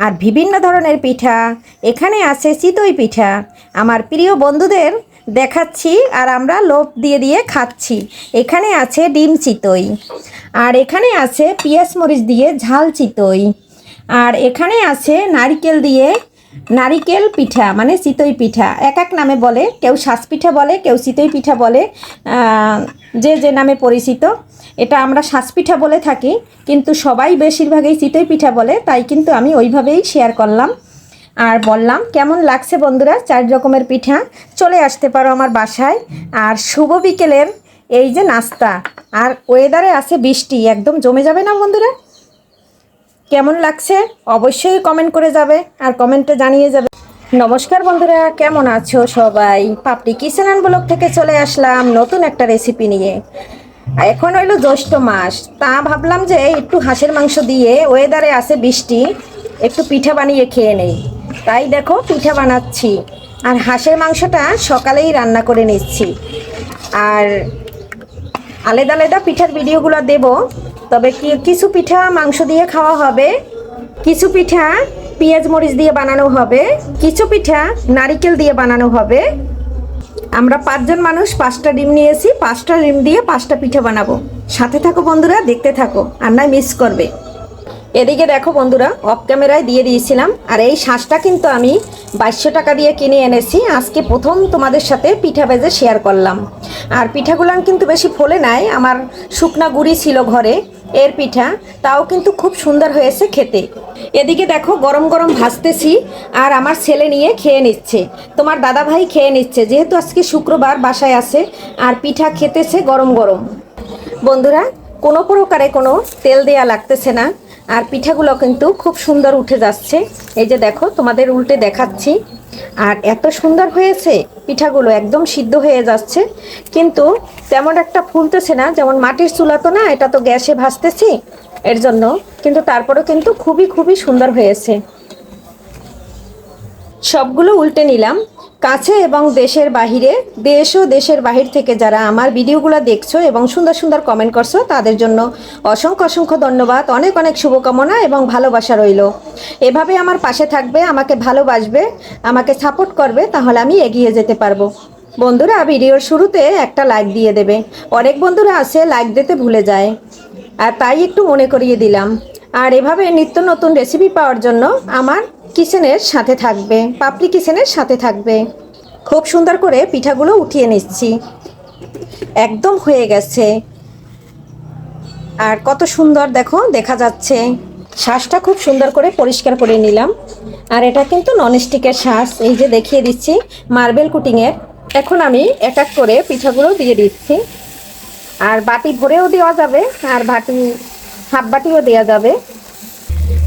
আর বিভিন্ন ধরনের পিঠা। এখানে আছে চিতই পিঠা। আমার প্রিয় বন্ধুদের দেখাচ্ছি আর আমরা লোভ দিয়ে দিয়ে খাচ্ছি। এখানে আছে ডিম চিতই, আর এখানে আছে পেঁয়াজ মরিচ দিয়ে ঝাল চিতই, আর এখানে আছে নারিকেল পিঠা মানে চিতই পিঠা। এক এক নামে বলে, কেউ শ্বাস পিঠা বলে, কেউ চিতই পিঠা বলে, যে যে নামে পরিচিত। এটা আমরা শ্বাস পিঠা বলে থাকি, কিন্তু সবাই বেশিরভাগই চিতই পিঠা বলে, তাই কিন্তু আমি ওইভাবেই শেয়ার করলাম আর বললাম কেমন লাগছে বন্ধুরা। 4 রকমের পিঠা, চলে আসতে পারো আমার বাসায়। আর শুভ বিকেলের এই যে নাস্তা, আর ওয়েদারে আছে বৃষ্টি, একদম জমে যাবে না বন্ধুরা? কেমন লাগছে অবশ্যই কমেন্ট করে যাবে আর কমেন্টে জানিয়ে যাবে। নমস্কার বন্ধুরা, কেমন আছো সবাই? পাপড়ি কিচেন অ্যান্ড ব্লগ থেকে চলে আসলাম নতুন একটা রেসিপি নিয়ে। এখন হইলো জ্যৈষ্ঠ মাস, তা ভাবলাম যে একটু হাঁসের মাংস দিয়ে, ওয়েদারে আছে বৃষ্টি, একটু পিঠা বানিয়ে খেয়ে নেই। তাই দেখো পিঠা বানাচ্ছি, আর হাঁসের মাংসটা সকালেই রান্না করে নিচ্ছি। আর আলাদা আলাদা পিঠার ভিডিওগুলো দেব, তবে কিছু পিঠা মাংস দিয়ে খাওয়া হবে, কিছু পিঠা পেঁয়াজ মরিচ দিয়ে বানানো হবে, কিছু পিঠা নারিকেল দিয়ে বানানো হবে। আমরা 5 জন মানুষ, 5টা ডিম নিয়েছি, 5টা ডিম দিয়ে 5টা পিঠা বানাবো। সাথে থাকো বন্ধুরা, দেখতে থাকো, আর নয় মিস করবে। এদিকে দেখো বন্ধুরা, অফ ক্যামেরায় দিয়ে দিয়েছিলাম, আর এই শাঁসটা কিন্তু আমি 2200 টাকা দিয়ে কিনে এনেছি। আজকে প্রথম তোমাদের সাথে পিঠা ভেজে শেয়ার করলাম। আর পিঠাগুলো কিন্তু বেশি ফোলে নাই, আমার শুকনা গুঁড়ি ছিল ঘরে এর পিঠা, তাও কিন্তু খুব সুন্দর হয়েছে খেতে। এদিকে দেখো গরম গরম ভাজতেছি, আর আমার ছেলে নিয়ে খেয়ে নিচ্ছে, তোমার দাদা ভাই খেয়ে নিচ্ছে, যেহেতু আজকে শুক্রবার বাসায় আছে, আর পিঠা খেতেছে গরম গরম। বন্ধুরা, কোনো প্রকারে কোনো তেল দেয়া লাগতেছে না, আর পিঠাগুলো কিন্তু খুব সুন্দর উঠে যাচ্ছে। এই যে দেখো, তোমাদের উল্টে দেখাচ্ছি, আর এত সুন্দর হয়েছে পিঠাগুলো, একদম সিদ্ধ হয়ে যাচ্ছে, কিন্তু তেমন একটা ফুলতেছে না। যেমন মাটির চুলা তো না, এটা তো গ্যাসে ভাজতেছি, এর জন্য কিন্তু তারপরেও কিন্তু খুবই খুবই সুন্দর হয়েছে। সবগুলো উল্টে নিলাম। কাছে এবং দেশের বাহিরে, দেশ ও দেশের বাহির থেকে যারা আমার ভিডিওগুলো দেখছো এবং সুন্দর সুন্দর কমেন্ট করছো, তাদের জন্য অসংখ্য অসংখ্য ধন্যবাদ, অনেক অনেক শুভকামনা এবং ভালোবাসা রইল। এভাবে আমার পাশে থাকবে, আমাকে ভালোবাসবে, আমাকে সাপোর্ট করবে, তাহলে আমি এগিয়ে যেতে পারবো। বন্ধুরা, ভিডিওর শুরুতে একটা লাইক দিয়ে দেবে। অনেক বন্ধুরা আছে লাইক দিতে ভুলে যায়, আর তাই একটু মনে করিয়ে দিলাম। আর এভাবে নিত্য নতুন রেসিপি পাওয়ার জন্য আমার কিচেনের সাথে থাকবে, পাপড়ি কিচেনের সাথে থাকবে। খুব সুন্দর করে পিঠাগুলো উঠিয়ে নিচ্ছি, একদম হয়ে গেছে, আর কত সুন্দর দেখো দেখা যাচ্ছে। শাঁসটা খুব সুন্দর করে পরিষ্কার করে নিলাম, আর এটা কিন্তু ননস্টিকের শাঁস, এই যে দেখিয়ে দিচ্ছি, মার্বেল কুটিংয়ের। এখন আমি এক এক করে পিঠাগুলো দিয়ে দিচ্ছি, আর বাটি ভরেও দেওয়া যাবে, আর হাফ বাটিও দেওয়া যাবে।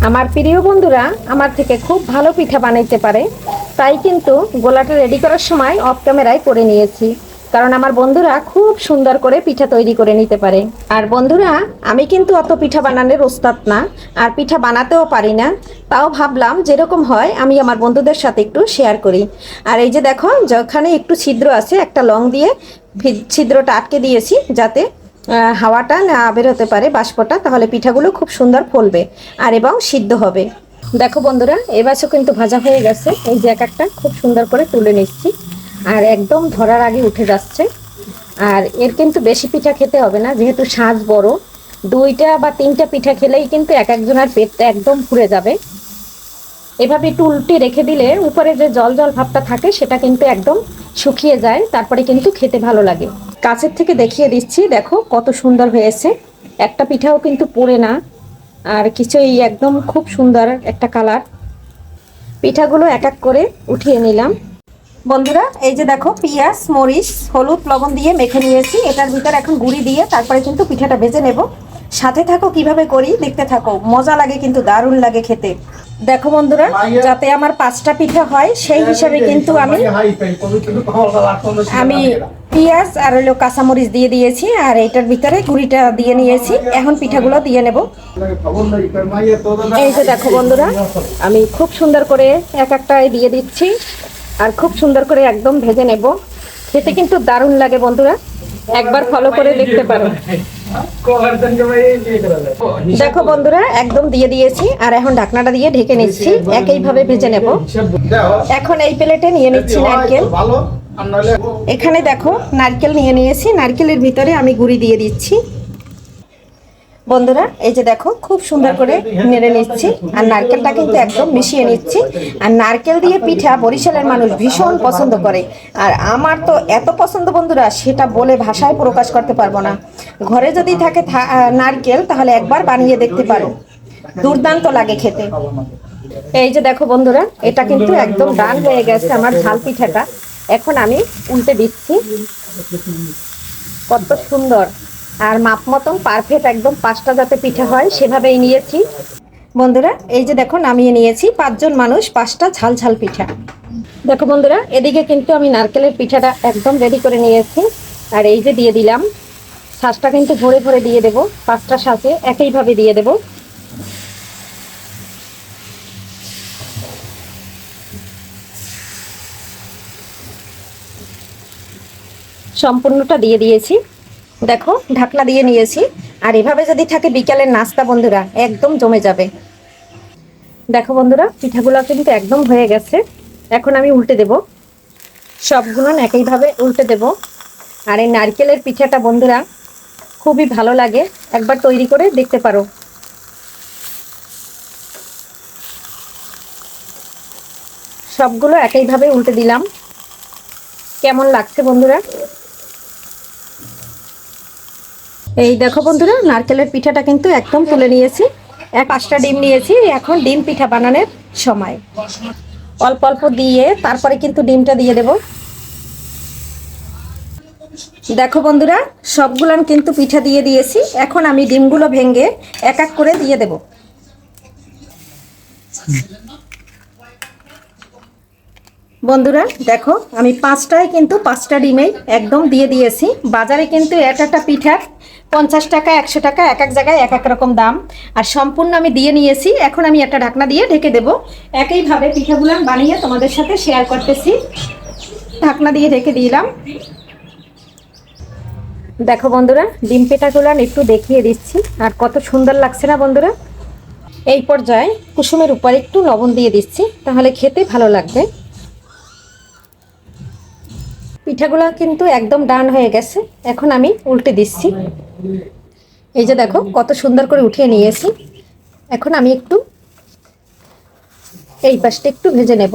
আমার প্রিয় বন্ধুরা আমার থেকে খুব ভালো পিঠা বানাইতে পারে, তাই কিন্তু গোলাটা রেডি করার সময় অফ ক্যামেরায় করে নিয়েছি, কারণ আমার বন্ধুরা খুব সুন্দর করে পিঠা তৈরি করে নিতে পারে। আর বন্ধুরা, আমি কিন্তু অত পিঠা বানানোর ওস্তাদ না, আর পিঠা বানাতেও পারি না, তাও ভাবলাম যেরকম হয় আমি আমার বন্ধুদের সাথে একটু শেয়ার করি। আর এই যে দেখো, যেখানে একটু ছিদ্র আছে, একটা লং দিয়ে ছিদ্রটা আটকে দিয়েছি, যাতে হাওয়াটা না বের হতে পারে, বাষ্পটা, তাহলে পিঠাগুলো খুব সুন্দর ফলবে আর এবং সিদ্ধ হবে। দেখো বন্ধুরা, এবারও কিন্তু ভাজা হয়ে গেছে, এই যে এক একটা খুব সুন্দর করে তুলে নিচ্ছি, আর একদম ধরার আগে উঠে যাচ্ছে। আর এর কিন্তু বেশি পিঠা খেতে হবে না, যেহেতু সাজ বড়, 2টা বা 3টা পিঠা খেলেই কিন্তু এক একজনের পেটটা একদম পুড়ে যাবে। এভাবে একটু উল্টে রেখে দিলে উপরে যে জল জল ভাবটা থাকে সেটা কিন্তু একদম শুকিয়ে যায়, তারপরে কিন্তু খেতে ভালো লাগে। কাছের থেকে দেখিয়ে দিচ্ছি, দেখো কত সুন্দর হয়েছে, একটা পিঠাও কিন্তু পুড়ে না, আর কিছুই, একদম খুব সুন্দর একটা কালার। পিঠাগুলো এক এক করে উঠিয়ে নিলাম। বন্ধুরা, এই যে দেখো, পেঁয়াজ মরিচ হলুদ লবণ দিয়ে মেখে নিয়েছি, এটার ভিতরে এখন গুঁড়ি দিয়ে তারপরে কিন্তু পিঠাটা ভেজে নেব। সাথে থাকো, কিভাবে করি দেখতে থাকো, মজা লাগে কিন্তু, দারুণ লাগে খেতে। দেখো বন্ধুরা, যাতে আমার 5টা পিঠা হয় সেই হিসাবে কিন্তু আমি পেঁয়াজ আর হলো কাঁচামরিচ দিয়ে দিয়েছি, আর এটার ভিতরে গুঁড়িটা দিয়ে নিয়েছি। এখন পিঠাগুলো দিয়ে নেব। এই যে দেখো বন্ধুরা, আমি খুব সুন্দর করে এক একটায় দিয়ে দিচ্ছি, আর খুব সুন্দর করে একদম ভেজে নেব। খেতে কিন্তু দারুণ লাগে বন্ধুরা। একবার ফলো করে দেখতে পারো। দেখো বন্ধুরা, একদম দিয়ে দিয়েছি, আর এখন ঢাকনাটা দিয়ে ঢেকে নিচ্ছি, একইভাবে ভেজে নেব। এখন এই প্লেটে নিয়ে নিচ্ছি নারকেল। এখানে দেখো নারকেল নিয়ে নিয়েছি, নারকেলের ভিতরে আমি গুঁড়ি দিয়ে দিচ্ছি। বন্ধুরা এই যে দেখো, খুব সুন্দর করে নেড়ে নিচ্ছি, আর নারকেলটা কিন্তু একদম মিশিয়ে নিচ্ছি। আর নারকেল দিয়ে পিঠা বরিশালের মানুষ ভীষণ পছন্দ করে, আর আমার তো এত পছন্দ বন্ধুরা, সেটা বলে ভাষায় প্রকাশ করতে পারবো না। ঘরে যদি থাকে নারকেল, তাহলে একবার বানিয়ে দেখতে পারো, দুর্দান্ত লাগে খেতে। এই যে দেখো বন্ধুরা, এটা কিন্তু একদম ডান হয়ে গেছে আমার ঝাল পিঠাটা। এখন আমি উল্টে দিচ্ছি। কত সুন্দর আর মাপ মতন পারফেক্ট, একদম 5টা যাতে পিঠা হয় সেভাবেই নিয়েছি বন্ধুরা। এই যে দেখো, নামিয়ে নিয়েছি 5 জন মানুষ 5টা ঝাল ঝাল পিঠা। দেখো বন্ধুরা, এদিকে কিন্তু আমি নারকেলের পিঠাটা একদম রেডি করে নিয়েছি, আর এই যে দিয়ে দিলাম। শাঁসটা কিন্তু ভরে ভরে দিয়ে দেব, 5টা শাঁসে একইভাবে দিয়ে দেব। সম্পূর্ণটা দিয়ে দিয়েছি। দেখো ঢাকনা দিয়ে নিয়েছি, আর এভাবে যদি থাকে বিকালের নাস্তা বন্ধুরা, একদম জমে যাবে। দেখো বন্ধুরা, পিঠাগুলো কিন্তু একদম হয়ে গেছে। এখন আমি উল্টে দেব, সবগুলো একইভাবে উল্টে দেব। আর এই নারকেলের পিঠাটা বন্ধুরা খুবই ভালো লাগে, একবার তৈরি করে দেখতে পারো। সবগুলো একইভাবে উল্টে দিলাম। কেমন লাগছে বন্ধুরা? এই দেখো বন্ধুরা, নারকেলের পিঠাটা কিন্তু একদম তুলে নিয়েছি। 5টা ডিম নিয়েছি, এখন ডিম পিঠা বানানোর সময়। অল্প অল্প দিয়ে তারপরে কিন্তু ডিমটা দিয়ে দেব। দেখো বন্ধুরা, সবগুলান কিন্তু পিঠা দিয়ে দিয়েছি। এখন আমি ডিমগুলো ভেঙে এক এক করে দিয়ে দেব। বন্ধুরা দেখো, আমি 5টায় কিন্তু 5টা ডিমেই একদম দিয়ে দিয়েছি। বাজারে কিন্তু একটা পিঠার 50 টাকা 100 টাকা, এক এক জায়গায় এক এক রকম দাম। আর সম্পূর্ণ আমি দিয়ে নিয়েছি। এখন আমি একটা ঢাকনা দিয়ে ঢেকে দেব। একইভাবে পিঠাগুলো বানিয়ে তোমাদের সাথে শেয়ার করতেছি। ঢাকনা দিয়ে ঢেকে দিলাম। দেখো বন্ধুরা, ডিম পিঠাগুলো একটু দেখিয়ে দিচ্ছি, আর কত সুন্দর লাগছে না বন্ধুরা। এই পর্যায়ে কুসুমের উপর একটু লবণ দিয়ে দিচ্ছি, তাহলে খেতে ভালো লাগবে। পিঠাগুলো কিন্তু একদম ডান হয়ে গেছে। এখন আমি উল্টে দিচ্ছি। এই যে দেখো, কত সুন্দর করে উঠিয়ে নিয়েছি। এখন আমি একটু এই পাশটা একটু ভেজে নেব।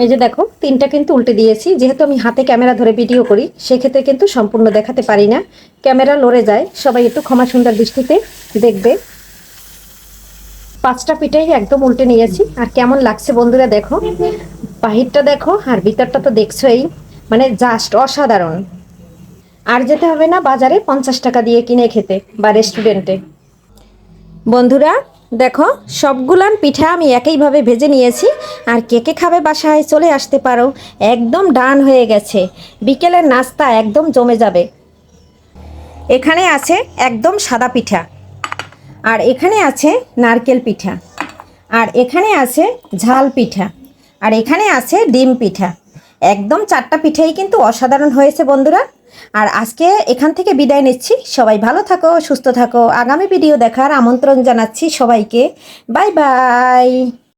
এই যে দেখো, 3টা কিন্তু উল্টে দিয়েছি। যেহেতু আমি হাতে ক্যামেরা ধরে ভিডিও করি, সেক্ষেত্রে কিন্তু সম্পূর্ণ দেখাতে পারি না, ক্যামেরা লড়ে যায়। সবাই একটু ক্ষমা সুন্দর দৃষ্টিতে দেখবে। 5টা পিঠাই একদম উল্টে নিয়েছি। আর কেমন লাগছে বন্ধুরা দেখো, বাহিরটা দেখো আর ভিতরটা তো দেখছোই, মানে জাস্ট অসাধারণ। আর যেতে হবে না বাজারে 50 টাকা দিয়ে কিনে খেতে বা রেস্টুরেন্টে। বন্ধুরা দেখো, সবগুলান পিঠা আমি একইভাবে ভেজে নিয়েছি। আর কে কে খাবে বাসায় চলে আসতে পারো, একদম ডান হয়ে গেছে। বিকেলের নাস্তা একদম জমে যাবে। এখানে আছে একদম সাদা পিঠা, আর এখানে আছে নারকেল পিঠা, আর এখানে আছে ঝাল পিঠা, আর এখানে আছে ডিম পিঠা। একদম 4টা পিঠাই কিন্তু অসাধারণ হয়েছে বন্ধুরা। আর আজকে এখান থেকে বিদায় নিচ্ছি। সবাই ভালো থাকো, সুস্থ থাকো। আগামী ভিডিও দেখার আমন্ত্রণ জানাচ্ছি সবাইকে। Bye bye.